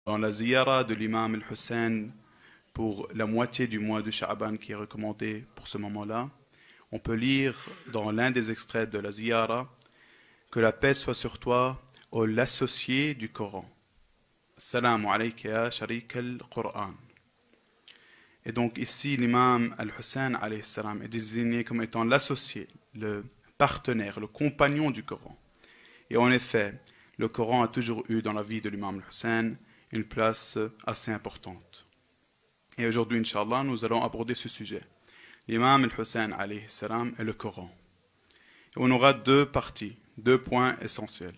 Dans la ziyara de l'imam al-Hussein pour la moitié du mois de Sha'ban qui est recommandé pour ce moment-là, on peut lire dans l'un des extraits de la ziyara que la paix soit sur toi, ô l'associé du Coran. Assalamu alayka ya sharik al-Qur'an. Et donc ici, l'imam al-Hussein alayhi salam est désigné comme étant l'associé, le partenaire, le compagnon du Coran. Et en effet, le Coran a toujours eu dans la vie de l'imam al-Hussein une place assez importante. Et aujourd'hui, Inch'Allah, nous allons aborder ce sujet. L'imam al-Hussein alayhi salam et le Coran. Et on aura deux parties, deux points essentiels.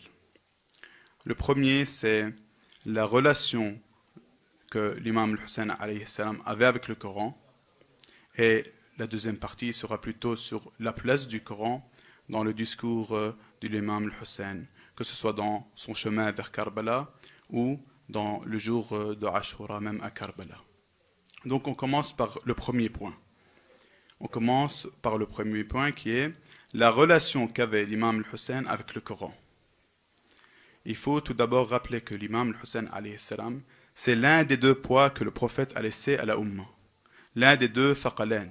Le premier, c'est la relation que l'imam al-Hussein alayhi salam avait avec le Coran. Et la deuxième partie sera plutôt sur la place du Coran dans le discours de l'imam al-Hussein, que ce soit dans son chemin vers Karbala ou dans le jour de Ashura, même à Karbala. Donc on commence par le premier point. On commence par le premier point qui est la relation qu'avait l'imam al-Hussein avec le Coran. Il faut tout d'abord rappeler que l'imam al-Hussein alayhi salam, c'est l'un des deux poids que le prophète a laissé à la Ummah. L'un des deux thaqalain.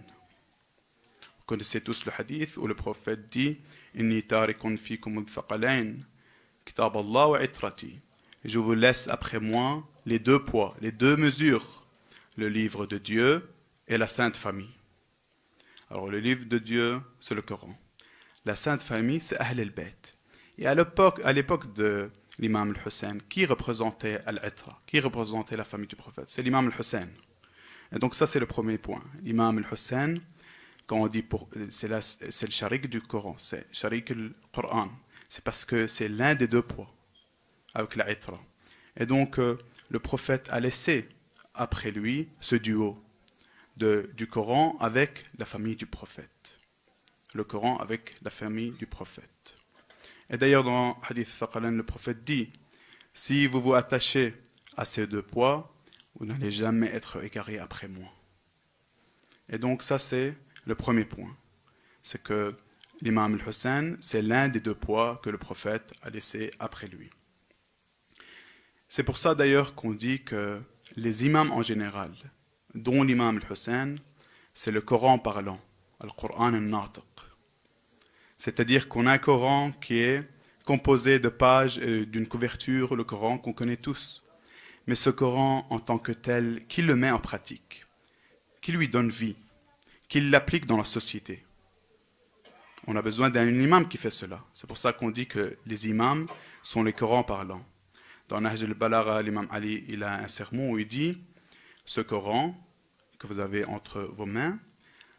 Vous connaissez tous le hadith où le prophète dit Inni tarikun fikum thaqalain, kitab Allah wa itrati. Je vous laisse après moi les deux poids, les deux mesures, le livre de Dieu et la Sainte Famille. Alors le livre de Dieu, c'est le Coran. La Sainte Famille, c'est Ahl al-Bayt. Et à l'époque de l'imam al-Hussein, qui représentait Al-Itra, qui représentait la famille du prophète? C'est l'imam al-Hussein. Et donc ça, c'est le premier point. L'imam al-Hussein, quand on dit c'est le sharik du Coran, c'est sharik al-Qur'an. C'est parce que c'est l'un des deux poids avec l'Itra. Et donc le prophète a laissé après lui ce duo du Coran avec la famille du prophète. Le Coran avec la famille du prophète. Et d'ailleurs dans Hadith Thaqalain, le prophète dit, si vous vous attachez à ces deux poids, vous n'allez jamais être égaré après moi. Et donc ça c'est le premier point. C'est que l'imam al-Hussein, c'est l'un des deux poids que le prophète a laissé après lui. C'est pour ça d'ailleurs qu'on dit que les imams en général, dont l'imam al-Hussein, c'est le Coran parlant, le Coran al-Natiq. C'est-à-dire qu'on a un Coran qui est composé de pages et d'une couverture, le Coran qu'on connaît tous. Mais ce Coran en tant que tel, qui le met en pratique, qui lui donne vie, qui l'applique dans la société. On a besoin d'un imam qui fait cela. C'est pour ça qu'on dit que les imams sont les Corans parlants. Dans Nahj al-Balagha, l'imam Ali, il a un sermon où il dit « Ce Coran que vous avez entre vos mains,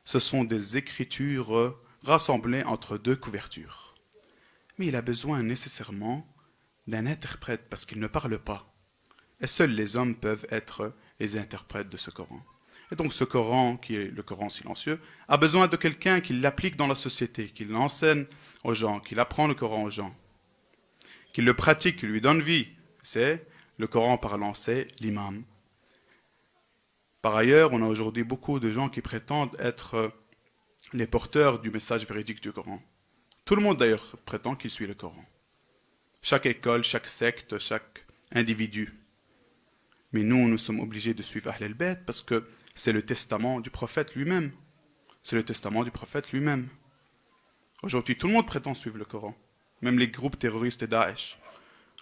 ce sont des écritures rassemblées entre deux couvertures. » Mais il a besoin nécessairement d'un interprète parce qu'il ne parle pas. Et seuls les hommes peuvent être les interprètes de ce Coran. Et donc ce Coran, qui est le Coran silencieux, a besoin de quelqu'un qui l'applique dans la société, qui l'enseigne aux gens, qui apprend le Coran aux gens, qui le pratique, qui lui donne vie. C'est le Coran parlant, c'est l'imam. Par ailleurs, on a aujourd'hui beaucoup de gens qui prétendent être les porteurs du message véridique du Coran. Tout le monde d'ailleurs prétend qu'il suit le Coran. Chaque école, chaque secte, chaque individu. Mais nous sommes obligés de suivre Ahl al-Bayt parce que c'est le testament du prophète lui-même. C'est le testament du prophète lui-même. Aujourd'hui, tout le monde prétend suivre le Coran. Même les groupes terroristes et Daesh.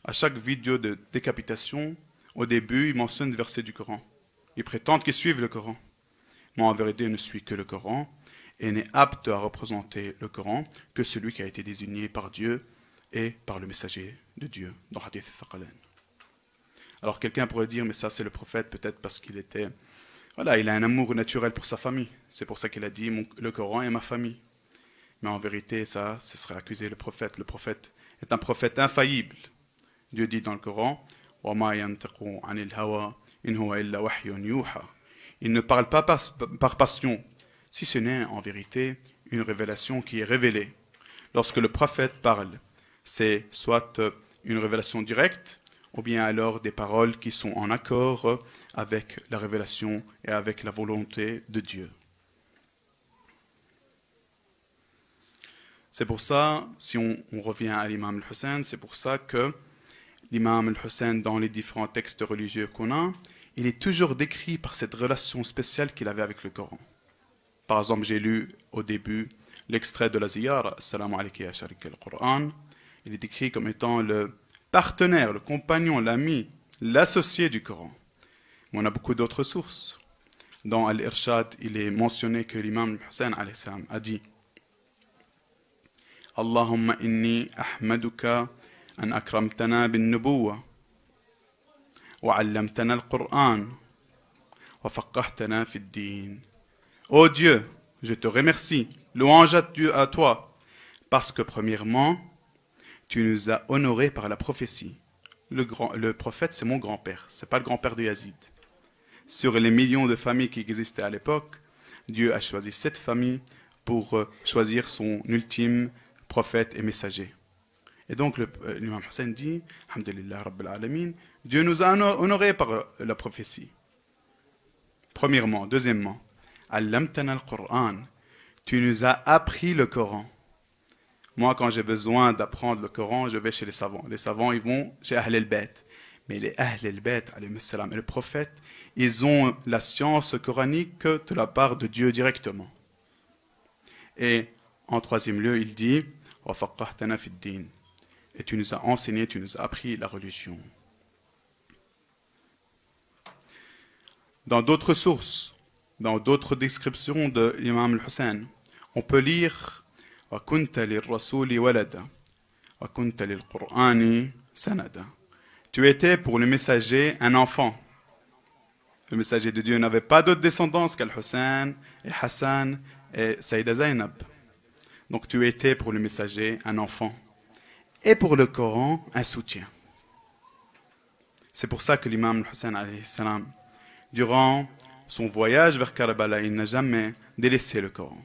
À chaque vidéo de décapitation, au début, ils mentionnent des versets du Coran. Ils prétendent qu'ils suivent le Coran. Mais en vérité, ils ne suivent que le Coran et n'est apte à représenter le Coran que celui qui a été désigné par Dieu et par le messager de Dieu dans Hadith Thaqalain. Alors quelqu'un pourrait dire, mais ça c'est le prophète peut-être parce qu'il était... Voilà, il a un amour naturel pour sa famille. C'est pour ça qu'il a dit, le Coran est ma famille. Mais en vérité, ça, ce serait accuser le prophète. Le prophète est un prophète infaillible. Dieu dit dans le Coran, il ne parle pas par passion, si ce n'est en vérité une révélation qui est révélée. Lorsque le prophète parle, c'est soit une révélation directe, ou bien alors des paroles qui sont en accord avec la révélation et avec la volonté de Dieu. C'est pour ça, si on revient à l'imam al-Hussein, c'est pour ça que l'imam al-Hussein dans les différents textes religieux qu'on a, il est toujours décrit par cette relation spéciale qu'il avait avec le Coran. Par exemple, j'ai lu au début l'extrait de la ziyara, Assalamu alayka ya sharik al-Qur'an. Il est décrit comme étant le partenaire, le compagnon, l'ami, l'associé du Coran. Mais on a beaucoup d'autres sources. Dans Al-Irshad, il est mentionné que l'imam Hussein a dit Allahumma inni ahmaduka an akramtana bin nubuwa wa allamtana al-Qur'an wa faqahtana fi ad-din. Ô Dieu, je te remercie, louange à toi, parce que premièrement, tu nous as honorés par la prophétie. Le prophète, c'est mon grand-père, ce n'est pas le grand-père de Yazid. Sur les millions de familles qui existaient à l'époque, Dieu a choisi cette famille pour choisir son ultime prophète et messager. Et donc l'imam Hussein dit, Alhamdulillah Rabbil Alamin, Dieu nous a honorés par la prophétie. Premièrement. Deuxièmement, Allamtana al-Qur'an, tu nous as appris le Coran. Moi, quand j'ai besoin d'apprendre le Coran, je vais chez les savants. Les savants, ils vont chez Ahl al-Bayt. Mais les Ahl al-Bayt, alayhi salam, et le prophète, ils ont la science coranique de la part de Dieu directement. Et en troisième lieu, il dit Wa faqahtana fi ad-din. Et tu nous as enseigné, tu nous as appris la religion. Dans d'autres sources, dans d'autres descriptions de l'imam al-Hussein, on peut lire Wa kunta lir-rasuli walada wa kunta lil-Qur'ani sanada. Tu étais pour le messager un enfant. Le messager de Dieu n'avait pas d'autre descendance qu'Al-Hussein et Hassan et Saïda Zainab. Donc tu étais pour le messager un enfant. Et pour le Coran, un soutien. C'est pour ça que l'imam Hussein, alayhi salam, durant son voyage vers Karbala, il n'a jamais délaissé le Coran.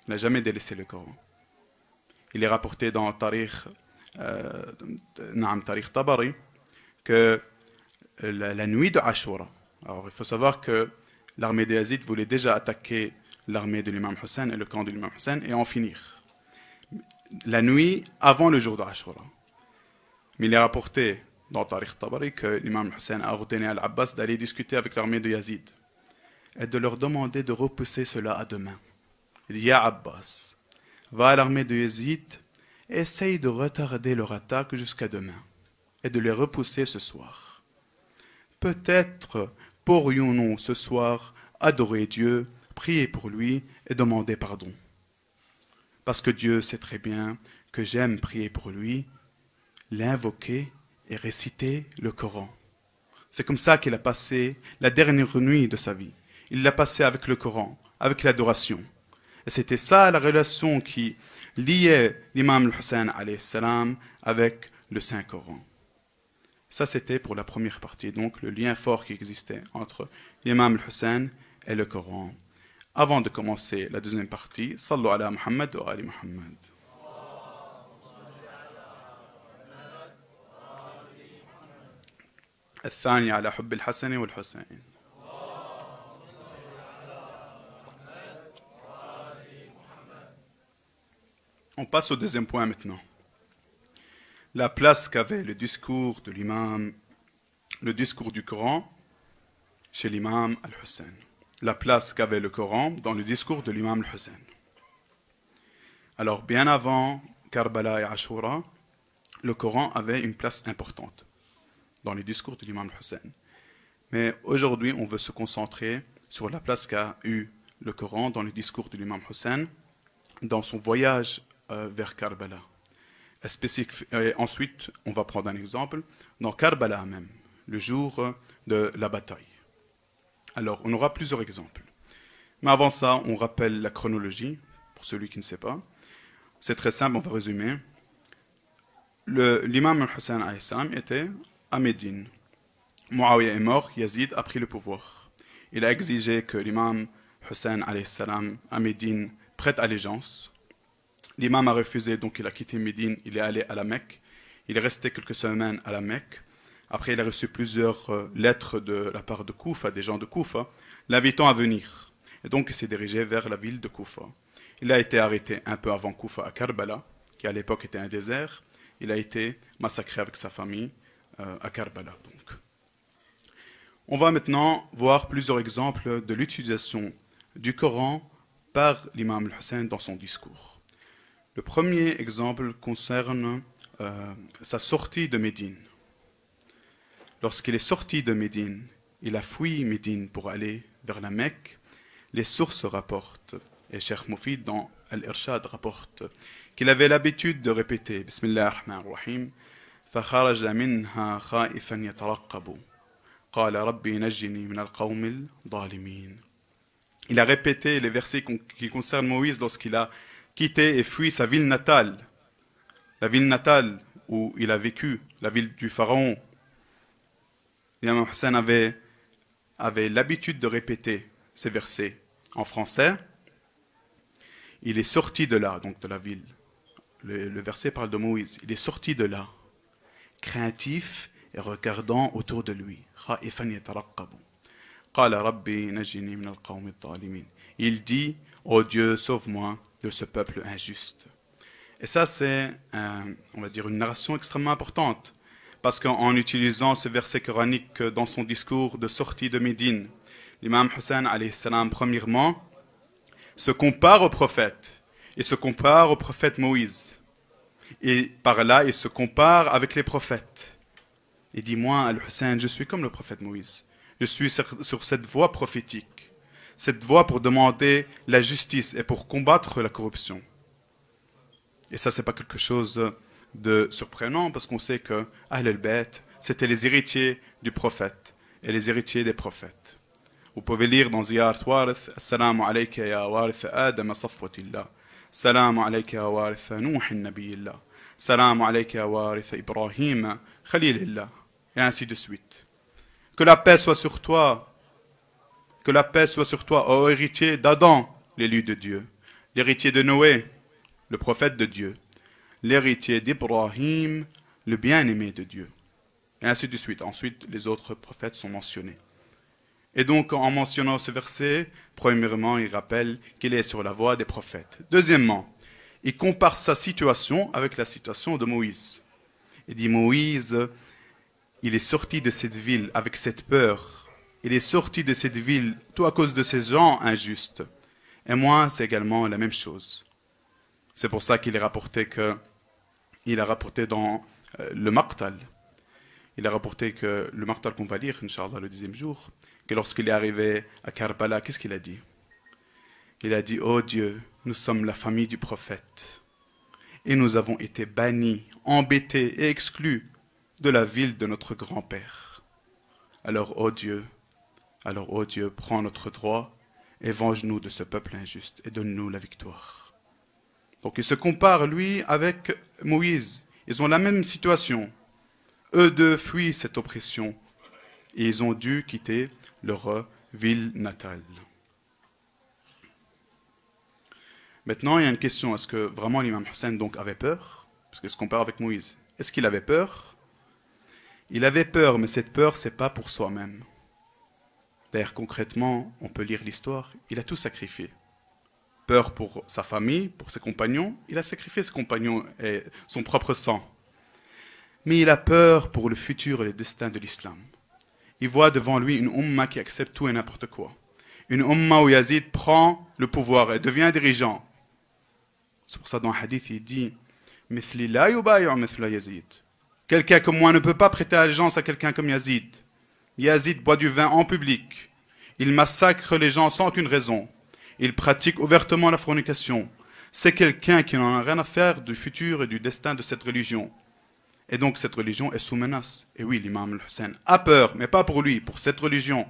Il n'a jamais délaissé le Coran. Il est rapporté dans Tariq Tabari que la nuit de Ashura, alors il faut savoir que l'armée des Yazid voulait déjà attaquer l'armée de l'imam Hussein et le camp de l'imam Hussein et en finir. La nuit avant le jour de Ashura. Mais il est rapporté dans Tariq Tabari que l'imam Hussein a ordonné à Al-Abbas d'aller discuter avec l'armée de Yazid et de leur demander de repousser cela à demain. Il dit, Ya Abbas, va à l'armée de Yazid, essaye de retarder leur attaque jusqu'à demain et de les repousser ce soir. Peut-être pourrions-nous ce soir adorer Dieu, prier pour lui et demander pardon. Parce que Dieu sait très bien que j'aime prier pour lui, l'invoquer et réciter le Coran. C'est comme ça qu'il a passé la dernière nuit de sa vie. Il l'a passé avec le Coran, avec l'adoration. Et c'était ça la relation qui liait l'imam al-Hussein alayhi salam avec le Saint-Coran. Ça, c'était pour la première partie, donc le lien fort qui existait entre l'imam al-Hussein et le Coran. Avant de commencer la deuxième partie, Sallu ala Muhammad wa ali Muhammad. الثاني على حب الحسن والحسين. On passe au deuxième point maintenant. La place qu'avait le discours de l'imam, le discours du Coran chez l'imam al-Hussein. La place qu'avait le Coran dans le discours de l'imam al-Hussein. Alors, bien avant Karbala et Ashura, le Coran avait une place importante dans les discours de l'imam al-Hussein. Mais aujourd'hui, on veut se concentrer sur la place qu'a eu le Coran dans le discours de l'imam Hussein dans son voyage vers Karbala. Et ensuite, on va prendre un exemple dans Karbala même, le jour de la bataille. Alors, on aura plusieurs exemples. Mais avant ça, on rappelle la chronologie, pour celui qui ne sait pas. C'est très simple, on va résumer. L'imam al-Hussein était à Médine. Muawiyah est mort, Yazid a pris le pouvoir. Il a exigé que l'imam Hussein à Médine prête allégeance. L'imam a refusé, donc il a quitté Médine, il est allé à la Mecque. Il est resté quelques semaines à la Mecque. Après, il a reçu plusieurs lettres de la part de Koufa, des gens de Koufa, l'invitant à venir. Et donc, il s'est dirigé vers la ville de Koufa. Il a été arrêté un peu avant Koufa à Karbala, qui à l'époque était un désert. Il a été massacré avec sa famille à Karbala. Donc. On va maintenant voir plusieurs exemples de l'utilisation du Coran par l'imam al-Hussein dans son discours. Le premier exemple concerne sa sortie de Médine. Lorsqu'il est sorti de Médine, il a fui Médine pour aller vers la Mecque. Les sources rapportent, et Cheikh Moufid dans Al-Irshad rapporte, qu'il avait l'habitude de répéter Bismillah ar-Rahman ar-Rahim فخرج منها خائفا يترقب قال ربي نجني من القوم الظالمين. Il a répété les versets qui concernent Moïse lorsqu'il a quitté et fui sa ville natale, la ville natale où il a vécu, la ville du pharaon. L'imam Hussein avait l'habitude de répéter ces versets en français. Il est sorti de là, donc de la ville. Le verset parle de Moïse. Il est sorti de là, craintif et regardant autour de lui. Il dit, oh Dieu, sauve-moi de ce peuple injuste. Et ça, c'est, on va dire, une narration extrêmement importante. Parce qu'en utilisant ce verset coranique dans son discours de sortie de Médine, l'imam Hussein, alayhi salam, premièrement, se compare au prophète. Il se compare au prophète Moïse. Et par là, il se compare avec les prophètes. Il dit, moi, Al-Hussein, je suis comme le prophète Moïse. Je suis sur cette voie prophétique. Cette voie pour demander la justice et pour combattre la corruption. Et ça, c'est pas quelque chose de surprenant parce qu'on sait que Ahl al-Bayt, c'était les héritiers du prophète et les héritiers des prophètes. Vous pouvez lire dans Ziyarat Warith, Assalamu alayka ya warith Adam safwatillah. Salamu alayka ya warith Nuh nabiyillah. Salamu alayka ya warith Ibrahim khalilillah. Et ainsi de suite. Que la paix soit sur toi. Que la paix soit sur toi, ô héritier d'Adam, l'élu de Dieu. L'héritier de Noé, le prophète de Dieu. L'héritier d'Ibrahim, le bien-aimé de Dieu. Et ainsi de suite. Ensuite, les autres prophètes sont mentionnés. Et donc, en mentionnant ce verset, premièrement, il rappelle qu'il est sur la voie des prophètes. Deuxièmement, il compare sa situation avec la situation de Moïse. Il dit, Moïse, il est sorti de cette ville avec cette peur. Il est sorti de cette ville tout à cause de ces gens injustes. Et moi, c'est également la même chose. C'est pour ça qu'il est rapporté que il a rapporté dans le Maqtal. Il a rapporté que le Maqtal qu'on va lire, Inch'Allah, le 10e jour, que lorsqu'il est arrivé à Karbala, qu'est-ce qu'il a dit? Il a dit, oh Dieu, nous sommes la famille du prophète. Et nous avons été bannis, embêtés et exclus de la ville de notre grand-père. Alors, oh Dieu, prends notre droit et venge-nous de ce peuple injuste et donne-nous la victoire. Donc il se compare, lui, avec Moïse. Ils ont la même situation. Eux deux fuient cette oppression. Et ils ont dû quitter leur ville natale. Maintenant, il y a une question. Est-ce que vraiment l'imam Hussein donc avait peur? Parce qu'il se compare avec Moïse. Est-ce qu'il avait peur? Il avait peur, mais cette peur, ce n'est pas pour soi-même. D'ailleurs, concrètement, on peut lire l'histoire. Il a tout sacrifié. Peur pour sa famille, pour ses compagnons. Il a sacrifié ses compagnons et son propre sang. Mais il a peur pour le futur et le destin de l'islam. Il voit devant lui une umma qui accepte tout et n'importe quoi. Une umma où Yazid prend le pouvoir et devient dirigeant. C'est pour ça dans le hadith, il dit Mithli la yubayu mithla Yazid. Quelqu'un comme moi ne peut pas prêter allégeance à quelqu'un comme Yazid. Yazid boit du vin en public. Il massacre les gens sans aucune raison. Il pratique ouvertement la fornication. C'est quelqu'un qui n'en a rien à faire du futur et du destin de cette religion. Et donc cette religion est sous menace. Et oui, l'imam al-Hussein a peur, mais pas pour lui, pour cette religion.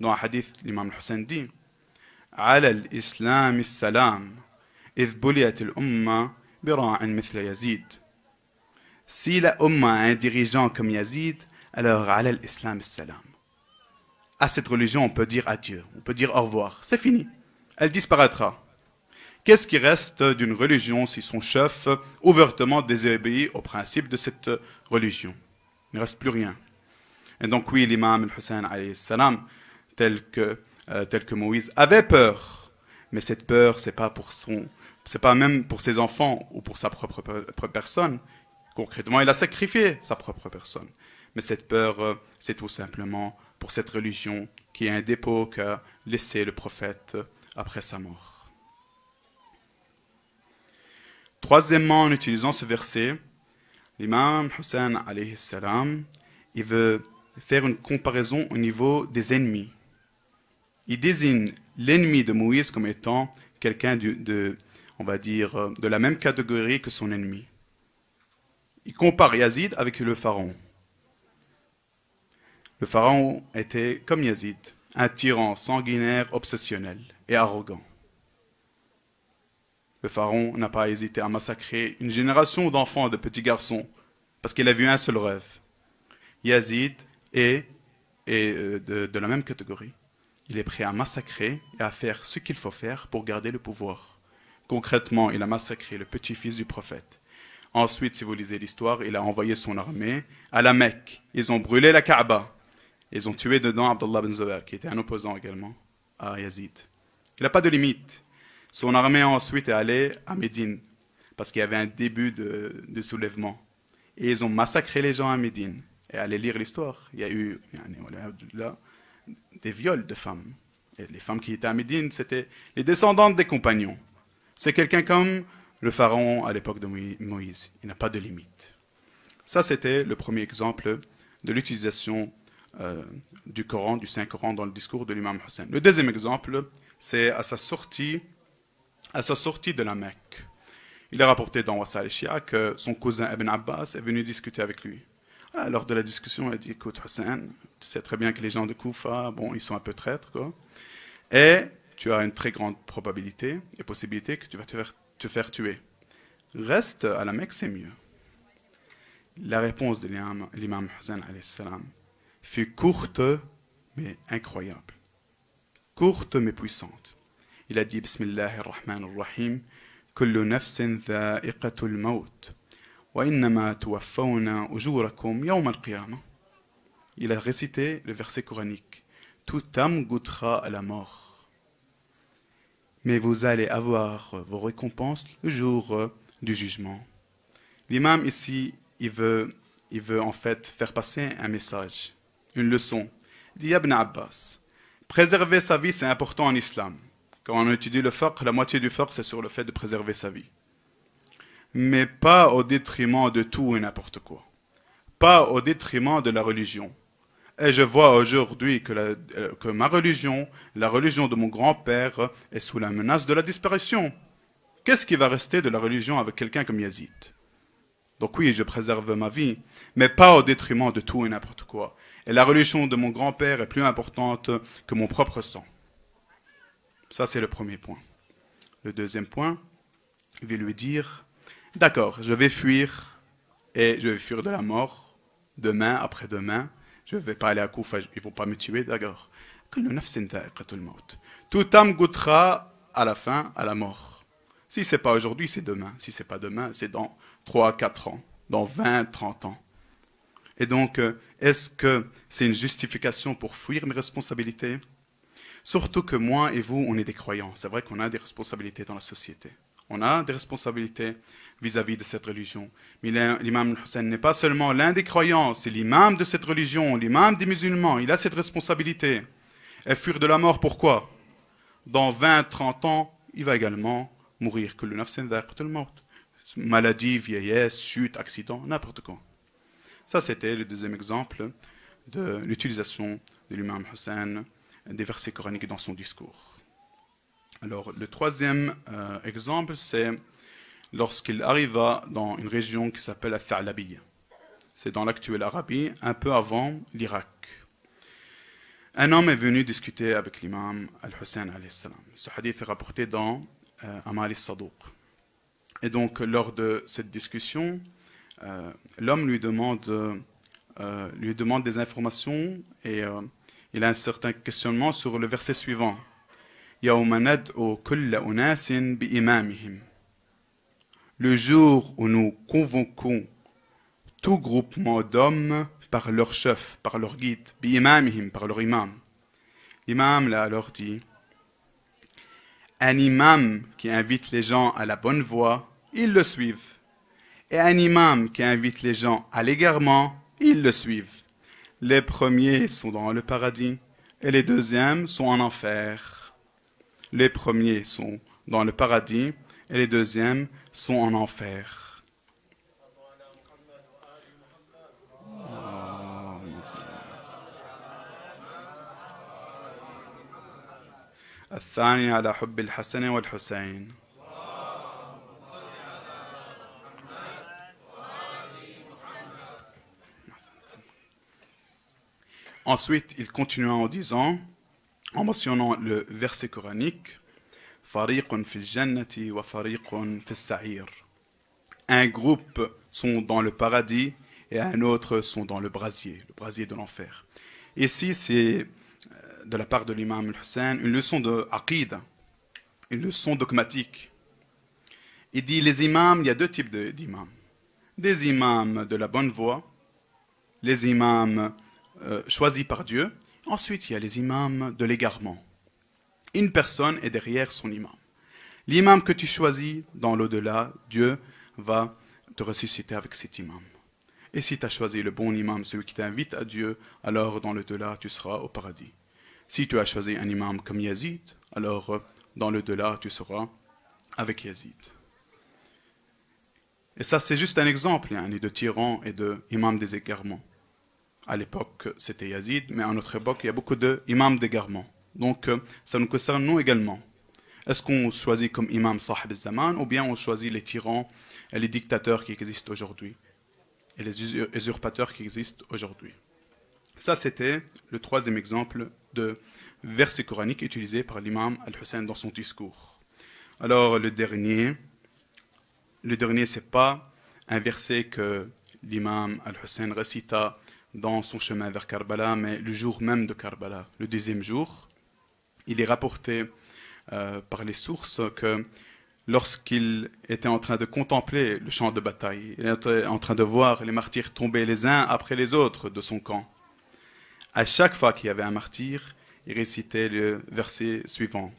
Dans un hadith, l'imam al-Hussein dit Ala al-Islam is-salam, idh buliyat al-umma bira'an mithla Yazid. Si la umma a un dirigeant comme Yazid, alors ala al-Islam is-salam. À cette religion, on peut dire adieu, on peut dire au revoir. C'est fini. Elle disparaîtra. Qu'est-ce qui reste d'une religion si son chef ouvertement désobéit aux principes de cette religion? Il ne reste plus rien. Et donc oui, l'imam al-Hussein alayhi salam, tel que Moïse, avait peur. Mais cette peur, c'est pas même pour ses enfants ou pour sa propre personne. Concrètement, il a sacrifié sa propre personne. mais cette peur, c'est tout simplement pour cette religion qui est un dépôt qu'a laissé le prophète après sa mort. Troisièmement, en utilisant ce verset, l'imam Hussein alayhi salam, il veut faire une comparaison au niveau des ennemis. Il désigne l'ennemi de Moïse comme étant quelqu'un on va dire, de la même catégorie que son ennemi. Il compare Yazid avec le pharaon. Le pharaon était comme Yazid, un tyran sanguinaire, obsessionnel et arrogant. Le pharaon n'a pas hésité à massacrer une génération d'enfants, de petits garçons, parce qu'il a vu un seul rêve. Yazid est de la même catégorie. Il est prêt à massacrer et à faire ce qu'il faut faire pour garder le pouvoir. Concrètement, il a massacré le petit-fils du prophète. Ensuite, si vous lisez l'histoire, il a envoyé son armée à la Mecque. Ils ont brûlé la Kaaba. Ils ont tué dedans Abdullah bin Zubair, qui était un opposant également à Yazid. Il n'a pas de limite. Son armée ensuite est allée à Médine, parce qu'il y avait un début de soulèvement. Et ils ont massacré les gens à Médine. Et allez lire l'histoire. Il y a eu des viols de femmes. Et les femmes qui étaient à Médine, c'était les descendantes des compagnons. C'est quelqu'un comme le pharaon à l'époque de Moïse. Il n'a pas de limite. Ça, c'était le premier exemple de l'utilisation du Coran, du Saint-Coran dans le discours de l'imam Hussein. Le deuxième exemple, c'est à sa sortie de la Mecque. Il est rapporté dans Wasal al-Shia que son cousin Ibn Abbas est venu discuter avec lui. Voilà, lors de la discussion, il a dit, écoute Hussein, tu sais très bien que les gens de Koufa, bon, ils sont un peu traîtres, quoi. Et tu as une très grande probabilité et possibilité que tu vas te faire tuer. Reste à la Mecque, c'est mieux. La réponse de l'imam Hussein alayhi salam fut courte mais incroyable. Courte mais puissante. Il a dit Bismillahirrahmanirrahim Kullu nafsin dha'iqatul maut wa innama tuwaffawna ujurakum yawm al-qiyamah. Il a récité le verset coranique. Toute âme goûtera à la mort. Mais vous allez avoir vos récompenses le jour du jugement. L'imam ici, il veut en fait faire passer un message, une leçon. Il dit Ibn Abbas, préserver sa vie c'est important en islam. Quand on étudie le fiqh, la moitié du fiqh c'est sur le fait de préserver sa vie. Mais pas au détriment de tout et n'importe quoi. Pas au détriment de la religion. Et je vois aujourd'hui que ma religion, la religion de mon grand-père, est sous la menace de la disparition. Qu'est-ce qui va rester de la religion avec quelqu'un comme Yazid? Donc oui, je préserve ma vie, mais pas au détriment de tout et n'importe quoi. Et la religion de mon grand-père est plus importante que mon propre sang. Ça, c'est le premier point. Le deuxième point, il va lui dire, d'accord, je vais fuir, et je vais fuir de la mort, demain, après-demain. Je ne vais pas aller à Koufa, ils ne vont pas me tuer, d'accord. Toute âme goûtera à la fin à la mort. Si ce n'est pas aujourd'hui, c'est demain. Si ce n'est pas demain, c'est dans 3 à 4 ans, dans 20, 30 ans. Et donc, est-ce que c'est une justification pour fuir mes responsabilités? Surtout que moi et vous, on est des croyants. C'est vrai qu'on a des responsabilités dans la société. On a des responsabilités vis-à-vis de cette religion. Mais l'imam Hussein n'est pas seulement l'un des croyants, c'est l'imam de cette religion, l'imam des musulmans. Il a cette responsabilité. Et fuir de la mort, pourquoi? Dans 20, 30 ans, il va également mourir. Que le nafsin dha'iqatul maut. Maladie, vieillesse, chute, accident, n'importe quoi. Ça, c'était le deuxième exemple de l'utilisation de l'imam Hussein des versets coraniques dans son discours. Alors, le troisième exemple, c'est lorsqu'il arriva dans une région qui s'appelle la Tha'labiyya. C'est dans l'actuelle Arabie, un peu avant l'Irak. Un homme est venu discuter avec l'imam al-Hussein alayhi salam. Ce hadith est rapporté dans Amal al-Saduq. Et donc, lors de cette discussion, l'homme lui demande des informations et il a un certain questionnement sur le verset suivant. Le jour où nous convoquons tout groupement d'hommes par leur chef, par leur guide, par leur imam. L'imam l'a alors dit, un imam qui invite les gens à la bonne voie, ils le suivent. Et un imam qui invite les gens à l'égarement, Ils le suivent. Les premiers sont dans le paradis et les deuxièmes sont en enfer. Les premiers sont dans le paradis et les deuxièmes sont en enfer. الثاني على حب الحسن والحسين. Ensuite, il continua en disant, en mentionnant le verset coranique, فَرِيقٌ فِي الْجَنَّةِ وَفَرِيقٌ فِي السَّعِيرِ. Un groupe sont dans le paradis et un autre sont dans le brasier de l'enfer. Ici, c'est de la part de l'imam al-Hussein une leçon de aqida, une leçon dogmatique. Il dit, les imams, il y a deux types d'imams. Des imams de la bonne voie, les imams choisis par Dieu. Ensuite, il y a les imams de l'égarement. Une personne est derrière son imam. L'imam que tu choisis dans l'au-delà, Dieu va te ressusciter avec cet imam. Et si tu as choisi le bon imam, celui qui t'invite à Dieu, alors dans l'au-delà, tu seras au paradis. Si tu as choisi un imam comme Yazid, alors dans l'au-delà, tu seras avec Yazid. Et ça, c'est juste un exemple de tyran et d'imam des égarements. À l'époque, c'était Yazid, mais à notre époque, il y a beaucoup d'imams d'égarement. Donc, ça nous concerne nous également. Est-ce qu'on choisit comme imam Sahib al-Zaman ou bien on choisit les tyrans et les dictateurs qui existent aujourd'hui et les usurpateurs qui existent aujourd'hui? Ça, c'était le troisième exemple de verset coranique utilisé par l'imam al-Hussein dans son discours. Alors, le dernier, c'est pas un verset que l'imam al-Hussein récita dans son chemin vers Karbala, mais le jour même de Karbala, le deuxième jour. Il est rapporté par les sources que lorsqu'il était en train de contempler le champ de bataille, il était en train de voir les martyrs tomber les uns après les autres de son camp. À chaque fois qu'il y avait un martyr, il récitait le verset suivant.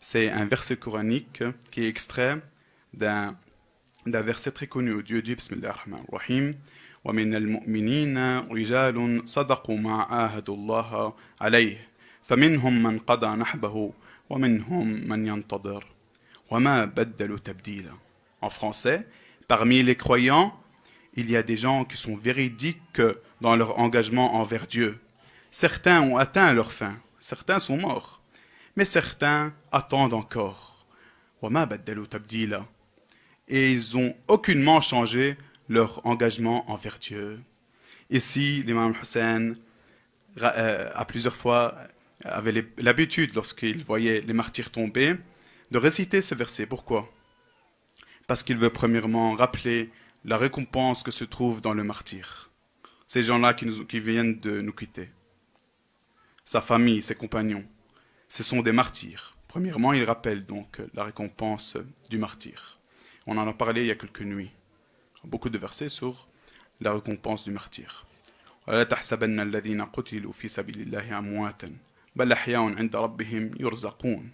C'est un verset coranique qui est extrait d'un verset très connu où Dieu dit Bismillah ar-Rahman ar-Rahim. ومن المؤمنين رجال صدقوا ما عاهدوا الله عليه فمنهم من قضى نحبه ومنهم من ينتظر وما بدلوا تبديلا. En français, parmi les croyants, il y a des gens qui sont véridiques dans leur engagement envers Dieu. Certains ont atteint leur fin, certains sont morts, mais certains attendent encore. وما بدلوا تبديلا. Et ils n'ont aucunement changé leur engagement envers Dieu. Ici, l'imam Hussein, à plusieurs fois, avait l'habitude, lorsqu'il voyait les martyrs tomber, de réciter ce verset. Pourquoi? Parce qu'il veut premièrement rappeler la récompense que se trouve dans le martyr. Ces gens-là qui viennent de nous quitter. Sa famille, ses compagnons, ce sont des martyrs. Premièrement, il rappelle donc la récompense du martyr. On en a parlé il y a quelques nuits. Beaucoup de versets sur la récompense du martyr. ولا تحسبن الذين قتلوا في سبيل الله أمواتا بل أحياء عند ربهم يرزقون.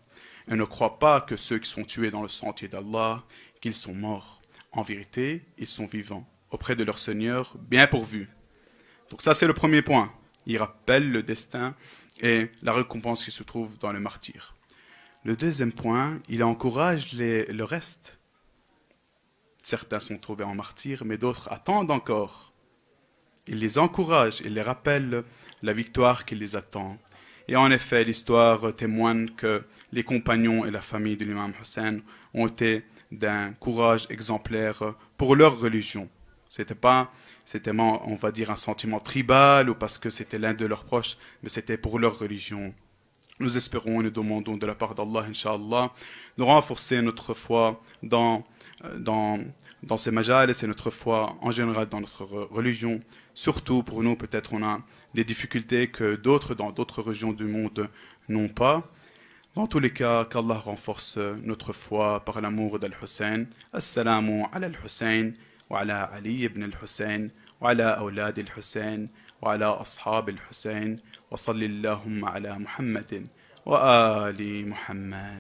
Et ne crois pas que ceux qui sont tués dans le sentier d'Allah, qu'ils sont morts. En vérité, ils sont vivants auprès de leur Seigneur, bien pourvus. Donc ça, c'est le premier point. Il rappelle le destin et la récompense qui se trouve dans le martyr. Le deuxième point, il encourage le reste. Certains sont tombés en martyr, mais d'autres attendent encore. Il les encourage, il les rappelle la victoire qui les attend. Et en effet, l'histoire témoigne que les compagnons et la famille de l'imam Hussein ont été d'un courage exemplaire pour leur religion. C'était pas, on va dire, un sentiment tribal ou parce que c'était l'un de leurs proches, mais c'était pour leur religion. Nous espérons et nous demandons de la part d'Allah, Inch'Allah, de renforcer notre foi dans ces majals et c'est notre foi en général dans notre religion. Surtout pour nous, peut-être on a des difficultés que d'autres dans d'autres régions du monde n'ont pas. Dans tous les cas, qu'Allah renforce notre foi par l'amour d'Al-Hussein. Assalamu ala al-Hussein wa ala Ali ibn al-Hussein wa ala awlad al-Hussein wa ala ashab al-Hussein wa salli Allahumma ala Muhammadin wa ali Muhammad.